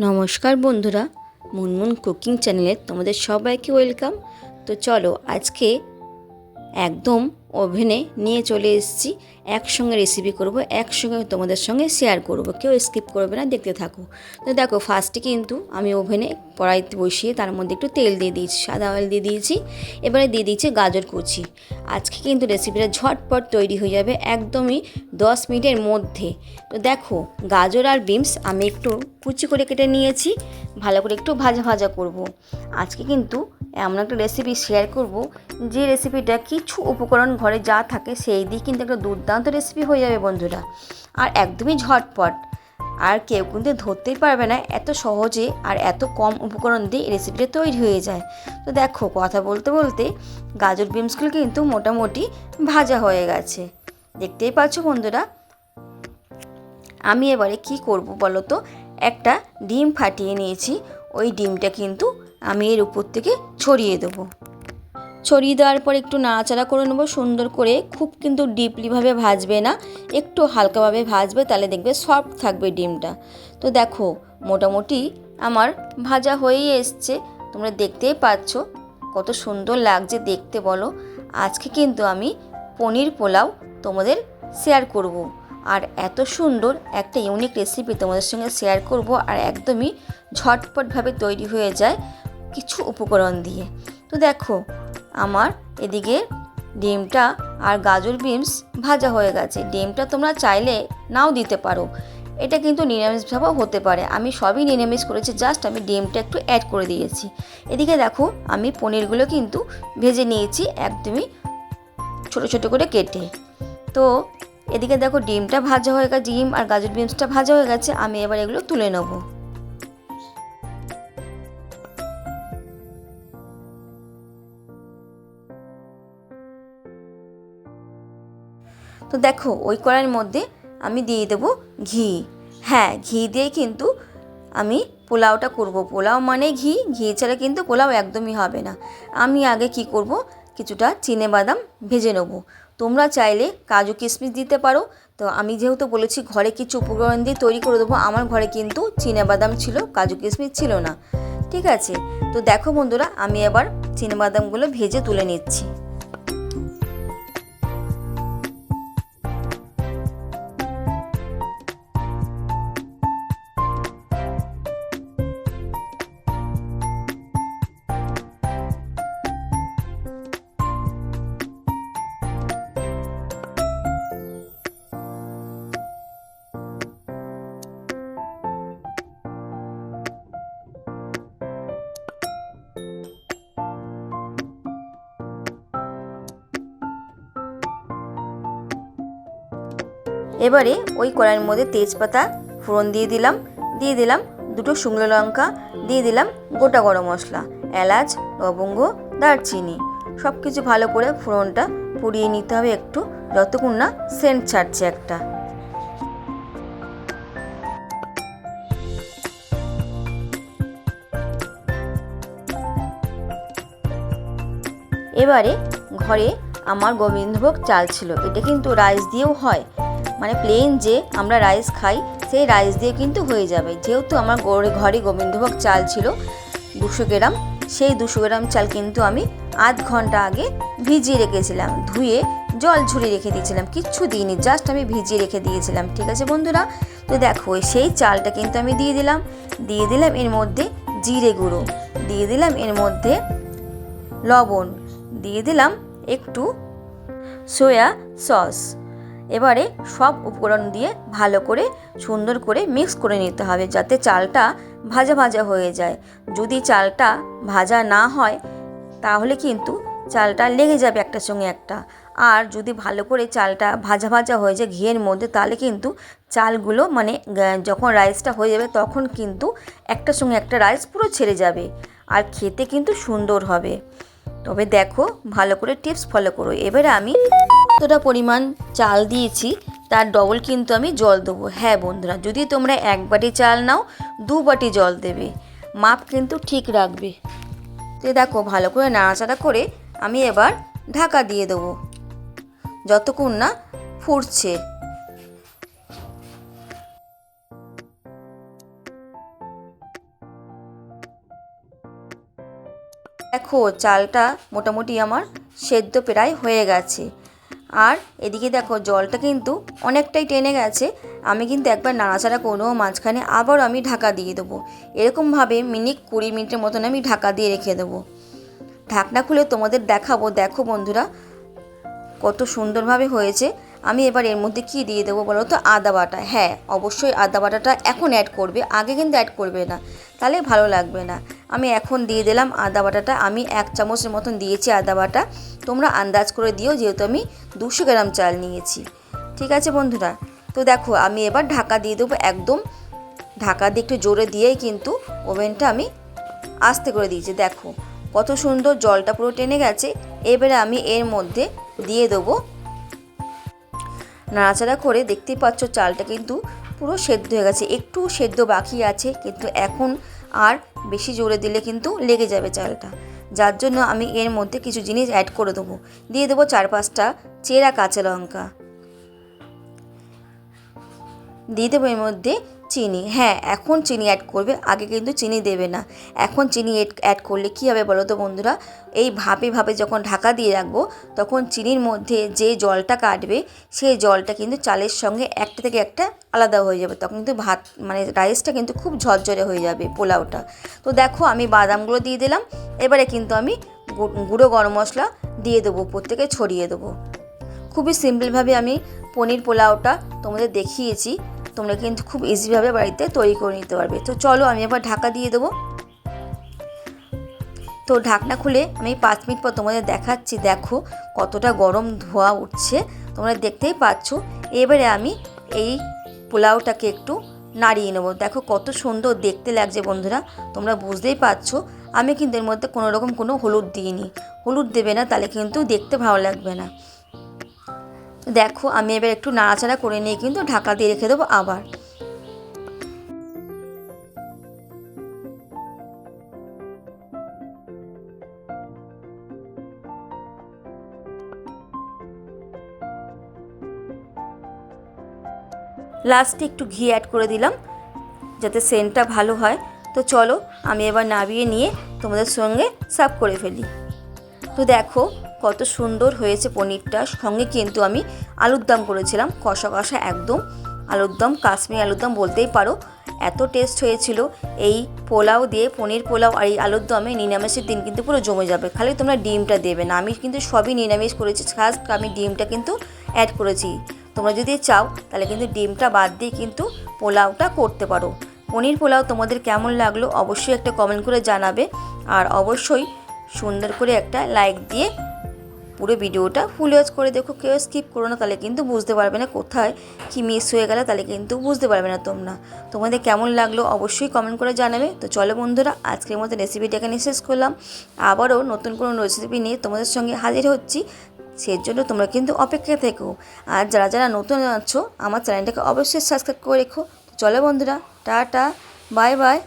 নমস্কার বন্ধুরা, মুনমুন কুকিং চ্যানেলে তোমাদের সবাইকে ওয়েলকাম। তো চলো আজকে একদম ওভেনে নিয়ে চলে এসেছি। একসঙ্গে রেসিপি করব, একসঙ্গে তোমাদের সঙ্গে শেয়ার করব, কেউ স্কিপ করবে না, দেখতে থাকো। তো দেখো, ফার্স্টে কিন্তু আমি ওভেনে কড়াইতে বসিয়ে তার মধ্যে একটু তেল দিয়ে দিয়েছি, সাদা অয়েল দিয়ে দিয়েছি। এবারে দিয়ে দিয়েছি গাজর কুচি। আজকে কিন্তু রেসিপিটা ঝটপট তৈরি হয়ে যাবে, একদমই 10 মিনিটের মধ্যে। তো দেখো, গাজর আর বিনস আমি একটু কুচি করে কেটে নিয়েছি, ভালো করে একটু ভাজা ভাজা করব। আজকে কিন্তু এমন একটা রেসিপি শেয়ার করব, যে রেসিপিটা কিছু উপকরণ ঘরে যা থাকে সেই দিয়ে কিন্তু একটা দুর্দান্ত রেসিপি হয়ে যাবে বন্ধুরা, আর একদমই ঝটপট। আর কেউ কিন্তু ধরতেই পারবে না, এত সহজে আর এত কম উপকরণ দিয়ে এই রেসিপিটা তৈরি হয়ে যায়। তো দেখো, কথা বলতে বলতে গাজর বিনসগুলো কিন্তু মোটামুটি ভাজা হয়ে গেছে, দেখতেই পাচ্ছ বন্ধুরা। আমি এবারে কি করব বলো তো, একটা ডিম ফাটিয়ে নিয়েছি, ওই ডিমটা কিন্তু আমি এর উপর থেকে ছড়িয়ে দেবো। ছড়িয়ে দেওয়ার পর একটু নাড়াচাড়া করে নেবো সুন্দর করে। খুব কিন্তু ডিপলিভাবে ভাজবে না, একটু হালকাভাবে ভাজবে, তাহলে দেখবে সফট থাকবে ডিমটা। তো দেখো, মোটামুটি আমার ভাজা হয়েই এসছে, তোমরা দেখতেই পাচ্ছ কত সুন্দর লাগছে দেখতে বলো। আজকে কিন্তু আমি পনির পোলাও তোমাদের শেয়ার করব, আর এত সুন্দর একটা ইউনিক রেসিপি তোমাদের সঙ্গে শেয়ার করব, আর একদমই ঝটপটভাবে তৈরি হয়ে যায় কিছু উপকরণ দিয়ে। তো দেখো, আমার এদিকে ডিমটা আর গাজর বিনস ভাজা হয়ে গেছে। ডিমটা তোমরা চাইলে নাও দিতে পারো, এটা কিন্তু নিরামিষভাবেও হতে পারে। আমি সবই নিরামিষ করেছি, জাস্ট আমি ডিমটা একটু অ্যাড করে দিয়েছি। এদিকে দেখো, আমি পনিরগুলো কিন্তু ভেজে নিয়েছি একদমই ছোট ছোট করে কেটে। তো এদিকে দেখো, ডিমটা ভাজা হয়ে গেছে, ডিম আর গাজর বিনসটা ভাজা হয়ে গেছে। আমি এবার এগুলো তুলে নেবো। তো দেখো, ওই কড়াইয়ের মধ্যে আমি দিয়ে দেবো ঘি। হ্যাঁ, ঘি দিয়ে কিন্তু আমি পোলাওটা করব। পোলাও মানে ঘি, ঘি ছাড়া কিন্তু পোলাও একদমই হবে না। আমি আগে কি করব, কিছুটা চিনেবাদাম ভেজে নেব। তোমরা চাইলে কাজু কিশমিশ দিতে পারো। তো আমি যেহেতু বলেছি ঘরে কিছু উপকরণ দিয়ে তৈরি করে দেবো, আমার ঘরে কিন্তু চিনেবাদাম ছিল, কাজু কিশমিশ ছিল না। ঠিক আছে, তো দেখো বন্ধুরা, আমি এবার চিনেবাদামগুলো ভেজে তুলে নিচ্ছি। এবারে ওই কড়াইয়ের মধ্যে তেজপাতা ফোড়ন দিয়ে দিলাম দুটো শুকনো লঙ্কা, দিয়ে দিলাম গোটা গরম মশলা, এলাচ, লবঙ্গ, দারচিনি। সব কিছু ভালো করে ফোড়নটা পুড়িয়ে নিতে হবে একটু, যতক্ষণ না সেন্ট ছাড়ছে একটা। এবারে ঘরে আমার গোবিন্দভোগ চাল ছিল, এটা কিন্তু রাইস দিয়েও হয়, মানে প্লেন যে আমরা রাইস খাই সেই রাইস দিয়ে কিন্তু হয়ে যাবে। যেহেতু আমার ঘরে গোবিন্দভোগ চাল ছিল 200 গ্রাম, সেই 200 গ্রাম চাল কিন্তু আমি আধ ঘন্টা আগে ভিজিয়ে রেখেছিলাম, ধুয়ে জল ঝরিয়ে রেখে দিয়েছিলাম, কিচ্ছু দিইনি, জাস্ট আমি ভিজিয়ে রেখে দিয়েছিলাম। ঠিক আছে বন্ধুরা, তো দেখো সেই চালটা কিন্তু আমি দিয়ে দিলাম এর মধ্যে জিরে গুঁড়ো, দিয়ে দিলাম এর মধ্যে লবণ, দিয়ে দিলাম একটু সয়া সস। এবারে সব উপকরণ দিয়ে ভালো করে সুন্দর করে মিক্স করে নিতে হবে, যাতে চালটা ভাজা ভাজা হয়ে যায়। যদি চালটা ভাজা না হয় তাহলে কিন্তু চালটা লেগে যাবে একটার সঙ্গে একটা। আর যদি ভালো করে চালটা ভাজা ভাজা হয়ে যায় ঘিয়ের মধ্যে, তাহলে কিন্তু চালগুলো মানে যখন রাইসটা হয়ে যাবে তখন কিন্তু একটার সঙ্গে একটা রাইস পুরো ছেড়ে যাবে, আর খেতে কিন্তু সুন্দর হবে। তবে দেখো, ভালো করে টিপস ফলো করো। এবারে আমি যতটা পরিমাণ চাল দিয়েছি তার ডবল কিন্তু আমি জল দেবো। হ্যাঁ বন্ধুরা, যদি তোমরা 1 বাটি চাল নাও 2 বাটি জল দেবে, মাপ কিন্তু ঠিক রাখবে। তো দেখো, ভালো করে নাড়াচাড়া করে আমি এবার ঢাকা দিয়ে দেবো যতক্ষণ না ফুটছে। দেখো চালটা মোটামুটি আমার সেদ্ধ প্রায় হয়ে গেছে। আর এদিকে দেখো জলটা কিন্তু অনেকটাই টেনে গেছে। আমি কিন্তু একবার নাড়াচাড়া করবো, মাঝখানে আবার আমি ঢাকা দিয়ে দেবো। এরকমভাবে মিনিট 20 মিনিটের মতন আমি ঢাকা দিয়ে রেখে দেবো। ঢাকনা খুলে তোমাদের দেখাবো। দেখো বন্ধুরা কত সুন্দরভাবে হয়েছে। আমি এবার এর মধ্যে কি দিয়ে দেবো বলো তো? আদা বাটা। হ্যাঁ, অবশ্যই আদা বাটাটা এখন অ্যাড করবে, আগে কিন্তু অ্যাড করবে না, তাহলে ভালো লাগবে না। আমি এখন দিয়ে দিলাম আদা বাটাটা। আমি 1 চামচের মতন দিয়েছি আদা বাটা। তোমরা আন্দাজ করে দিও, যেহেতু আমি 200 গ্রাম চাল নিয়েছি। ঠিক আছে বন্ধুরা, তো দেখো আমি এবার ঢাকা দিয়ে দেবো। একদম ঢাকা দিয়ে একটু জোরে দিয়েই কিন্তু ওভেনটা আমি আস্তে করে দিয়েছি। দেখো কত সুন্দর জলটা পুরো টেনে গেছে। এবারে আমি এর মধ্যে দিয়ে দেবো, নাড়াচাড়া করে দেখতেই পাচ্ছ চালটা কিন্তু পুরো সেদ্ধ হয়ে গেছে। একটু সেদ্ধ বাকি আছে, কিন্তু এখন আর বেশি জোরে দিলে কিন্তু লেগে যাবে চালটা। যার জন্য আমি এর মধ্যে কিছু জিনিস অ্যাড করে দেবো। দিয়ে দেবো 4-5টা চেরা কাঁচা লঙ্কা। দিয়ে দেবো এর মধ্যে চিনি। হ্যাঁ, এখন চিনি অ্যাড করবে, আগে কিন্তু চিনি দেবে না। এখন চিনি অ্যাড করলে কী হবে বলো তো বন্ধুরা? এই ভাপে ভাপে যখন ঢাকা দিয়ে রাখবো, তখন চিনির মধ্যে যে জলটা কাটবে, সেই জলটা কিন্তু চালের সঙ্গে একটা থেকে একটা আলাদা হয়ে যাবে। তখন কিন্তু ভাত মানে রাইসটা কিন্তু খুব ঝরঝরে হয়ে যাবে, পোলাওটা। তো দেখো আমি বাদামগুলো দিয়ে দিলাম। এবারে কিন্তু আমি গুঁড়ো গরম মশলা দিয়ে দেবো, প্রত্যেকে ছড়িয়ে দেবো। খুবই সিম্পলভাবে আমি পনির পোলাওটা তোমাদের দেখিয়েছি। তোমরা কিন্তু খুব ইজিভাবে বাড়িতে তৈরি করে নিতে পারবে। তো চলো আমি এবার ঢাকা দিয়ে দেবো। তো ঢাকনা খুলে আমি 5 মিনিট পর তোমাদের দেখাচ্ছি। দেখো কতটা গরম ধোঁয়া উঠছে, তোমরা দেখতেই পাচ্ছ। এবারে আমি এই পোলাওটাকে একটু নাড়িয়ে নেবো। দেখো কত সুন্দর দেখতে লাগছে বন্ধুরা, তোমরা বুঝতেই পারছো। আমি কিন্তু এর মধ্যে কোনো রকম কোনো হলুদ দিইনি। হলুদ দেবে না, তাহলে কিন্তু দেখতে ভালো লাগবে না। দেখো আমি এবার একটু নাড়াচাড়া করে নিয়ে কিন্তু ঢাকা দিয়ে রেখে দেবো আবার। লাস্টে একটু ঘি অ্যাড করে দিলাম, যাতে সেন্টটা ভালো হয়। তো চলো আমি এবার নামিয়ে নিয়ে তোমাদের সঙ্গে সার্ভ করে ফেলি। তো দেখো কত সুন্দর হয়েছে পনিরটা। সঙ্গে কিন্তু আমি আলুর দম করেছিলাম, কষা কষা একদম আলুর দম, কাশ্মীরি আলুর দম বলতেই পারো। এত টেস্ট হয়েছিল এই পোলাও দিয়ে। পনির পোলাও আর এই আলুর দমে নিরামিষের দিন কিন্তু পুরো জমে যাবে। খালি তোমরা ডিমটা দেবে না। আমি কিন্তু সবই নিরামিষ করেছি, ফার্স্ট আমি ডিমটা কিন্তু অ্যাড করেছি। তোমরা যদি চাও তাহলে কিন্তু ডিমটা বাদ দিয়ে কিন্তু পোলাওটা করতে পারো। পনির পোলাও তোমাদের কেমন লাগলো অবশ্যই একটা কমেন্ট করে জানাবে। আর অবশ্যই সুন্দর করে একটা লাইক দিয়ে পুরো ভিডিওটা ফুল ওয়াচ করে দেখো, কেউ স্কিপ করো না, তাহলে কিন্তু বুঝতে পারবে না কোথায় কি মিস হয়ে গেলে, তাহলে কিন্তু বুঝতে পারবে না তোমরা। তোমাদের কেমন লাগলো অবশ্যই কমেন্ট করে জানাবে। তো চলো বন্ধুরা, আজকের মতো রেসিপিটাকে নিয়ে শেষ করলাম। আবারও নতুন কোনো রেসিপি নিয়ে তোমাদের সঙ্গে হাজির হচ্ছি, সেই জন্য তোমরা কিন্তু অপেক্ষা থেকো। আর যারা যারা নতুন আছো আমার চ্যানেলটাকে অবশ্যই সাবস্ক্রাইব করে রেখো। চলো বন্ধুরা, টাটা, বাই বাই।